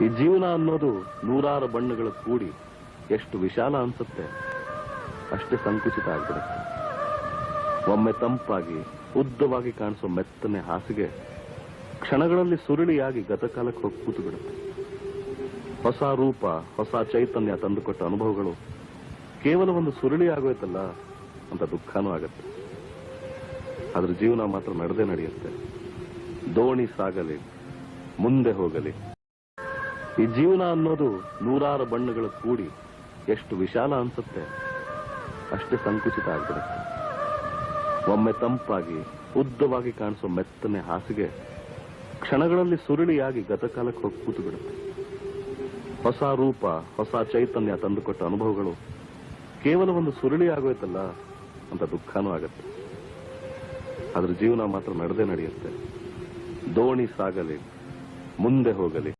ಈ ಜೀವನ ಅನ್ನೋದು ನೂರಾರು ಬಣ್ಣಗಳ ಕೂಡಿ ಎಷ್ಟು ವಿಶಾಲ ಅನ್ಸುತ್ತೆ ಅಷ್ಟೇ ಸಂಕುಚಿತ ಆಗ್ಬಿಡುತ್ತೆ. ಒಮ್ಮೆ ತಂಪಾಗಿ ಉದ್ದವಾಗಿ ಕಾಣಿಸೋ ಮೆತ್ತನೆ ಹಾಸಿಗೆ ಕ್ಷಣಗಳಲ್ಲಿ ಸುರುಳಿಯಾಗಿ ಗತಕಾಲಕ್ಕೆ ಹೋಗಿ ಕೂತು ಬಿಡುತ್ತೆ. ಹೊಸ ರೂಪ, ಹೊಸ ಚೈತನ್ಯ ತಂದುಕೊಟ್ಟ ಅನುಭವಗಳು ಕೇವಲ ಒಂದು ಸುರುಳಿ ಆಗೋಯ್ತಲ್ಲ ಅಂತ ದುಃಖನೂ ಆಗತ್ತೆ. ಆದ್ರೆ ಜೀವನ ಮಾತ್ರ ನಡೆದೇ ನಡೆಯುತ್ತೆ. ದೋಣಿ ಸಾಗಲಿ, ಮುಂದೆ ಹೋಗಲಿ. ಈ ಜೀವನ ಅನ್ನೋದು ನೂರಾರು ಬಣ್ಣಗಳ ಕೂಡಿ ಎಷ್ಟು ವಿಶಾಲ ಅನ್ಸುತ್ತೆ ಅಷ್ಟೇ ಸಂಕುಚಿತ ಆಗ್ಬಿಡುತ್ತೆ. ಒಮ್ಮೆ ತಂಪಾಗಿ ಉದ್ದವಾಗಿ ಕಾಣಿಸೋ ಮೆತ್ತನೆ ಹಾಸಿಗೆ ಕ್ಷಣಗಳಲ್ಲಿ ಸುರುಳಿಯಾಗಿ ಗತಕಾಲಕ್ಕೆ ಹೋಗಿ ಕೂತು ಬಿಡುತ್ತೆ. ಹೊಸ ರೂಪ, ಹೊಸ ಚೈತನ್ಯ ತಂದುಕೊಟ್ಟ ಅನುಭವಗಳು ಕೇವಲ ಒಂದು ಸುರುಳಿ ಆಗೋಯ್ತಲ್ಲ ಅಂತ ದುಃಖನೂ ಆಗತ್ತೆ. ಆದ್ರೆ ಜೀವನ ಮಾತ್ರ ನಡೆದೇ ನಡೆಯುತ್ತೆ. ದೋಣಿ ಸಾಗಲಿ, ಮುಂದೆ ಹೋಗಲಿ.